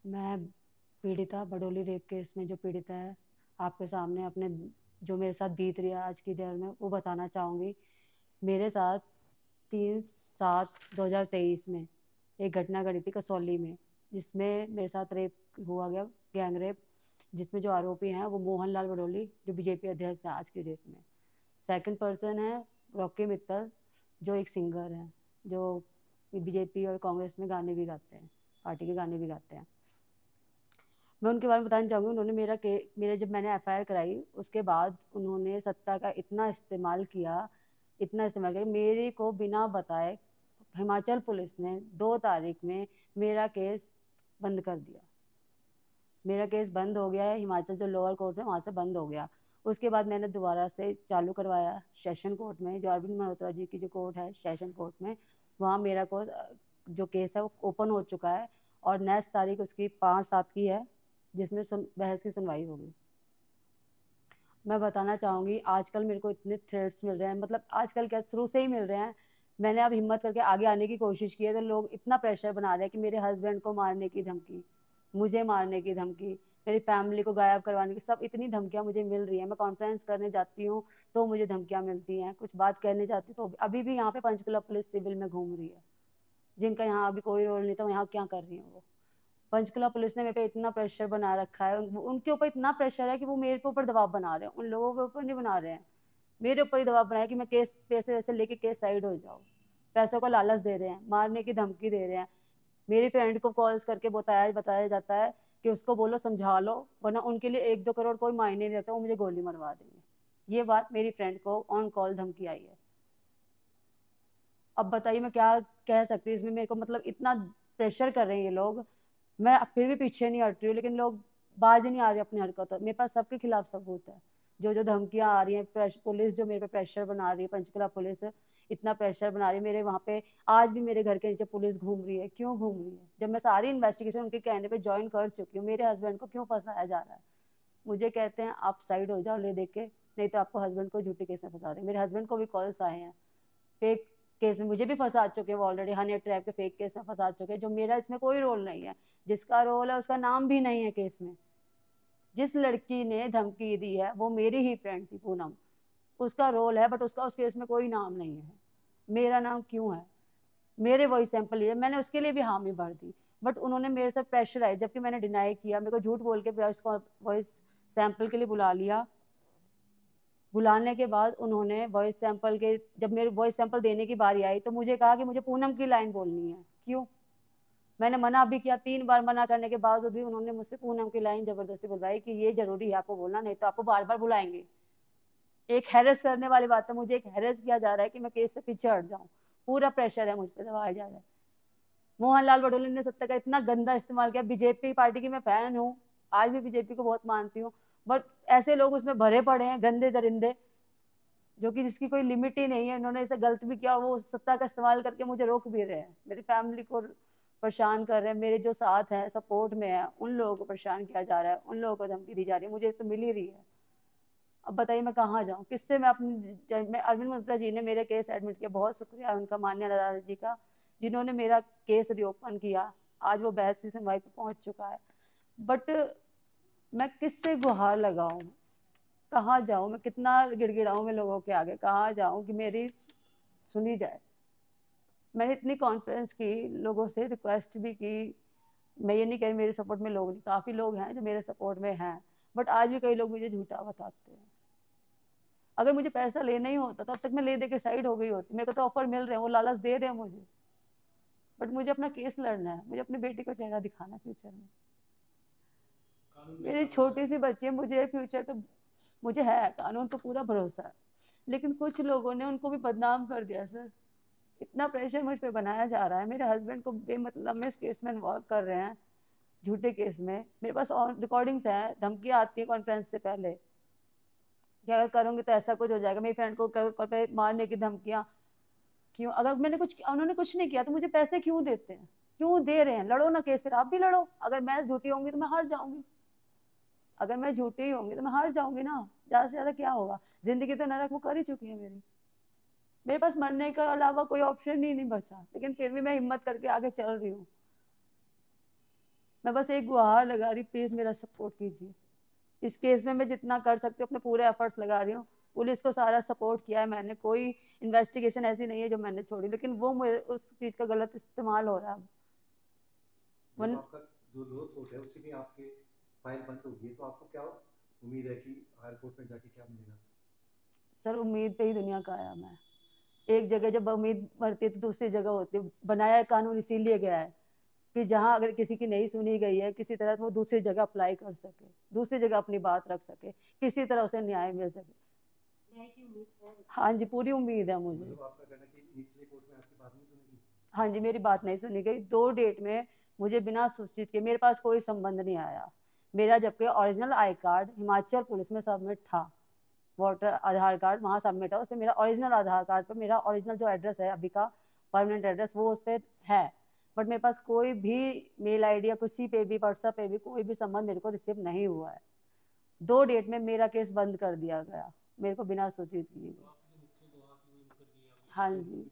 मैं पीड़िता Badoli rape case में जो पीड़िता है, आपके सामने अपने जो मेरे साथ बीत रही है आज की देर में वो बताना चाहूँगी। मेरे साथ 3/7/2023 में एक घटना घटी थी कसौली में, जिसमें मेरे साथ रेप हुआ गया, गैंग रेप, जिसमें जो आरोपी हैं वो मोहन लाल बडोली जो बीजेपी अध्यक्ष है आज की डेट में। सेकंड पर्सन है रॉकी मित्तल, जो एक सिंगर है, जो बीजेपी और कांग्रेस में गाने भी गाते हैं, पार्टी के गाने भी गाते हैं। मैं उनके बारे में बताना चाहूंगी। उन्होंने मेरे जब मैंने एफआईआर कराई उसके बाद उन्होंने सत्ता का इतना इस्तेमाल किया मेरे को बिना बताए। हिमाचल पुलिस ने 2 तारीख में मेरा केस बंद कर दिया। मेरा केस बंद हो गया है, हिमाचल जो लोअर कोर्ट है वहां से बंद हो गया। उसके बाद मैंने दोबारा से चालू करवाया सेशन कोर्ट में, जो अरविंद मल्होत्रा जी की जो कोर्ट है सेशन कोर्ट में। वहाँ मेरा को जो केस है वो ओपन हो चुका है और नेक्स्ट तारीख उसकी 5/7 की है, जिसमें बहस की सुनवाई होगी। मैं बताना चाहूंगी, आजकल मेरे को इतने थ्रेट्स मिल रहे हैं, मतलब आजकल क्या शुरू से ही मिल रहे हैं। मैंने अब हिम्मत करके आगे आने की कोशिश की है तो लोग इतना प्रेशर बना रहे हैं कि मेरे हस्बैंड को मारने की धमकी, मुझे मारने की धमकी, मेरी फैमिली को गायब करवाने की, सब इतनी धमकियां मुझे मिल रही है। मैं कॉन्फ्रेंस करने जाती हूँ तो मुझे धमकियां मिलती हैं, कुछ बात करने जाती हूँ तो अभी भी यहाँ पे पंचकुला पुलिस सिविल में घूम रही है, जिनका यहाँ अभी कोई रोल नहीं था, वो यहाँ क्या कर रही है वो। पंचकुला पुलिस ने मेरे पे इतना प्रेशर बना रखा है, उनके ऊपर इतना प्रेशर है कि वो मेरे के ऊपर दबाव बना रहे हैं, उन लोगों के ऊपर नहीं बना रहे हैं। मेरे ऊपर ही दबाव बनाया कि मैं केस पैसे वैसे लेके केस साइड हो जाऊँ। पैसों का लालच दे रहे हैं, मारने की धमकी दे रहे हैं। मेरी फ्रेंड को कॉल्स करके बताया बताया जाता है कि उसको बोलो समझा लो, वरना उनके लिए 1-2 करोड़ कोई मायने नहीं रखता, वो मुझे गोली मरवा देंगे। ये बात मेरी फ्रेंड को ऑन कॉल धमकी आई है। अब बताइए मैं क्या कह सकती हूँ इसमें, मेरे को मतलब इतना प्रेशर कर रहे हैं ये लोग। मैं फिर भी पीछे नहीं हट रही हूँ, लेकिन लोग बाज ही नहीं आ रहे अपनी हरकतों। मेरे पास सबके खिलाफ सबूत है। जो जो धमकियां आ रही हैं, पुलिस जो मेरे पे प्रेशर बना रही है, पंचकुला पुलिस इतना प्रेशर बना रही है मेरे वहां पे। आज भी मेरे घर के नीचे पुलिस घूम रही है, क्यों घूम रही है जब मैं सारी इन्वेस्टिगेशन उनके कहने पे ज्वाइन कर चुकी हूँ। मेरे हस्बैंड को क्यों फंसाया जा रहा है? मुझे कहते हैं आप साइड हो जाओ ले देख के, नहीं तो आपको हस्बैंड को झूठे केस में फंसा देंगे। मेरे हस्बैंड को भी कॉल्स आए हैं, फेक केस में मुझे भी फंसा चुके हैं, वो ऑलरेडी हनी ट्रैप के फेक केस में फंसा चुके हैं, जो मेरा इसमें कोई रोल नहीं है। जिसका रोल है उसका नाम भी नहीं है केस में। जिस लड़की ने धमकी दी है वो मेरी ही फ्रेंड थी पूनम, उसका रोल है, बट उसका उस केस में कोई नाम नहीं है। मेरा नाम क्यों है? मेरे वॉइस सैंपल लिए मैंने उसके लिए भी हामी भर दी, बट उन्होंने मेरे से प्रेशर आए, जबकि मैंने डिनाई किया। मेरे को झूठ बोल के वॉइस सैंपल के लिए बुला लिया। बुलाने के बाद उन्होंने वॉइस सैंपल के, जब मेरे वॉइस सैंपल देने की बारी आई तो मुझे कहा कि मुझे पूनम की लाइन बोलनी है। क्यों? मैंने मना भी किया, 3 बार मना करने के बावजूद भी उन्होंने मुझसे पूनम की लाइन जबरदस्ती बुलवाई कि ये जरूरी है आपको बोलना, नहीं तो आपको बार बार बुलाएंगे। एक हैरेस करने वाली बात है, मुझे एक हैरेस किया जा रहा है कि मैं केस से पीछे हट जाऊं। पूरा प्रेशर है मुझ पर दबाया जा रहा है। मोहनलाल बडोले ने सत्ता का इतना गंदा इस्तेमाल किया। बीजेपी पार्टी की मैं फैन हूँ, आज भी बीजेपी को बहुत मानती हूँ, बट ऐसे लोग उसमें भरे पड़े हैं, गंदे दरिंदे, जो कि जिसकी कोई लिमिट ही नहीं है। इन्होंने इसे गलत भी किया, वो सत्ता का इस्तेमाल करके मुझे रोक भी रहे हैं, मेरी फैमिली को परेशान कर रहे हैं। मेरे जो साथ हैं सपोर्ट में है उन लोगों को परेशान किया जा रहा है, उन लोगों को धमकी दी जा रही है, मुझे तो मिल ही रही है। अब बताइए मैं कहाँ जाऊँ, किससे मैं अपनी मैं अरविंद मल्होत्रा जी ने मेरे केस एडमिट किया, बहुत शुक्रिया उनका, मान्य दादा जी का, जिन्होंने मेरा केस रिओपन किया। आज वो बहस की सुनवाई पे पहुंच चुका है, बट मैं किससे गुहार लगाऊं? कहाँ जाऊं मैं? कितना गिड़गिड़ाऊं मैं लोगों के आगे? कहाँ जाऊं कि मेरी सुनी जाए? मैंने इतनी कॉन्फ्रेंस की, लोगों से रिक्वेस्ट भी की। मैं ये नहीं कह रही मेरे सपोर्ट में लोग नहीं, काफी लोग हैं जो मेरे सपोर्ट में हैं, बट आज भी कई लोग मुझे झूठा बताते हैं। अगर मुझे पैसा लेना ही होता तब तक मैं ले दे के साइड हो गई होती। मेरे को तो ऑफर मिल रहे हैं, वो लालच दे रहे हैं मुझे, बट मुझे अपना केस लड़ना है, मुझे अपनी बेटी को चेहरा दिखाना है फ्यूचर में। मेरी छोटी सी बच्ची है, मुझे फ्यूचर पे मुझे है, कानून पे पूरा भरोसा है, लेकिन कुछ लोगों ने उनको भी बदनाम कर दिया सर। इतना प्रेशर मुझ पे बनाया जा रहा है, मेरे हस्बैंड को बेमतलब में इस केस में इन्वॉल्व कर रहे हैं, झूठे केस में। मेरे पास और रिकॉर्डिंग्स हैं, धमकियां आती है कॉन्फ्रेंस से पहले कि अगर करूंगी तो ऐसा कुछ हो जाएगा। मेरी फ्रेंड को कल पे मारने की धमकियां। क्यों? अगर मैंने कुछ, उन्होंने कुछ नहीं किया तो मुझे पैसे क्यों देते हैं? क्यों दे रहे हैं? लड़ो ना केस, फिर आप भी लड़ो। अगर मैं झूठी होंगी तो मैं हार जाऊंगी, अगर मैं झूठी होंगी तो मैं हार जाऊंगी ना। ज्यादा से ज्यादा क्या होगा? जिंदगी तो नरक वो कर ही चुकी है मेरी। मेरे पास मरने के अलावा कोई ऑप्शन ही नहीं बचा, लेकिन फिर भी मैं हिम्मत करके आगे चल रही हूँ। मैं बस एक गुहार लगा रही, प्लीज मेरा सपोर्ट कीजिए। इस केस में मैं जितना कर सकती हूँ अपने पूरे एफर्ट्स लगा रही हूँ। पुलिस को सारा सपोर्ट किया है मैंने, कोई इन्वेस्टिगेशन ऐसी नहीं है जो मैंने छोड़ी, लेकिन वो मेरे उस चीज का गलत इस्तेमाल हो रहा है। जब वन आपका जो लोअर कोर्ट है उसी में आपके फाइल बंद होगी, तो आपको क्या उम्मीद है कि हायर कोर्ट में जाके क्या मिलेगा? सर, उम्मीद पे ही दुनिया का आया मैं। एक जगह जब उम्मीद मरती है तो दूसरी जगह होती है। बनाया है कानून इसीलिए गया है कि जहां अगर किसी की नहीं सुनी गई है किसी तरह, तो वो दूसरी जगह अप्लाई कर सके, दूसरी जगह अपनी बात रख सके, किसी तरह उसे न्याय मिल सके। न्याय की उम्मीद है। हाँ जी, पूरी उम्मीद है तो मुझे। मतलब आपका कहना है कि निचले कोर्ट में आपकी बात नहीं सुनेगी? हाँ जी, मेरी बात नहीं सुनी गई 2 डेट में। मुझे बिना सूचित के, मेरे पास कोई संबंध नहीं आया। मेरा जबकि original I card Himachal police में सबमिट था, वोटर आधार कार्ड वहाँ सबमिट है, उस पर मेरा ओरिजिनल आधार कार्ड पर मेरा ओरिजिनल जो एड्रेस है अभी का परमानेंट एड्रेस वो उस पर है। बट मेरे पास कोई भी मेल आईडी या किसी पे भी व्हाट्सएप पे भी कोई भी संबंध मेरे को रिसीव नहीं हुआ है। 2 डेट में मेरा केस बंद कर दिया गया, मेरे को बिना सूचित किए। हाँ जी।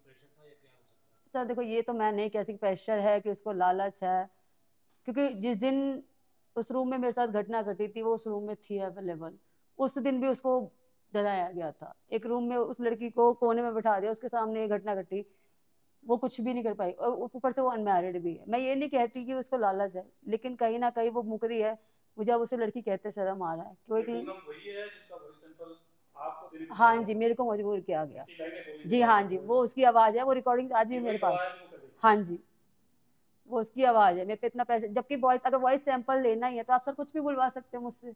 सर देखो, ये तो मैं नहीं कह सकती प्रेशर है कि उसको लालच है, क्योंकि जिस दिन उस रूम में मेरे साथ घटना घटी थी वो उस रूम में थी अवेलेबल। उस दिन भी उसको डराया गया था, एक रूम में उस लड़की को कोने में बैठा दिया, उसके सामने ये घटना घटी। वो कुछ भी नहीं कर पाई, और ऊपर से वो अनमैरिड भी है। मैं ये नहीं कहती कि उसको लालच है, लेकिन कहीं ना कहीं वो मुकरी है। मुझे अब उसे लड़की कहते शर्म आ रहा है कि वो एक पूनम वही है जिसका वॉइस सैंपल आपको देने को हाँ जी, मेरे को मजबूर किया गया। जी हाँ जी, वो उसकी आवाज है, वो रिकॉर्डिंग आज भी मेरे पास। हाँ जी, वो उसकी आवाज है। मेरे पे इतना प्रेशर, जबकि वॉइस, अगर वॉइस सैंपल लेना ही है तो आप सर कुछ भी बुलवा सकते हो मुझसे।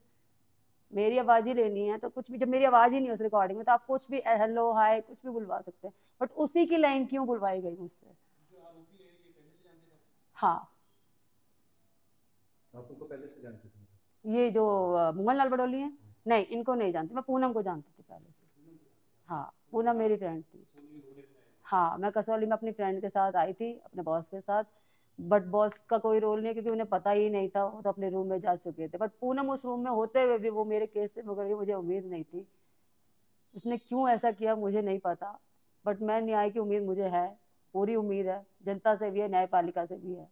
मेरी आवाज ही लेनी है तो कुछ भी, जब मेरी आवाज ही नहीं है उस रिकॉर्डिंग में तो आप कुछ भी हेलो हाय कुछ भी बुलवा सकते हैं। बट उसी की लाइन क्यों बुलवाई गई मुझसे? हाँ। आप उनको पहले से जानते थे? ये जो मोहन लाल बडोली है, नहीं इनको नहीं जानती, मैं पूनम को जानती थी पहले से। हाँ, पूनम मेरी फ्रेंड थी। हाँ, मैं कसौली में अपनी फ्रेंड के साथ आई थी, अपने बॉस के साथ। बट बॉस का कोई रोल नहीं, क्योंकि उन्हें पता ही नहीं था, वो तो अपने रूम में जा चुके थे। बट पूनम उस रूम में होते हुए भी वो मेरे केस से मुकर गई, मुझे उम्मीद नहीं थी। उसने क्यों ऐसा किया मुझे नहीं पता। बट मैं न्याय की उम्मीद मुझे है, पूरी उम्मीद है, जनता से भी है, न्यायपालिका से भी है।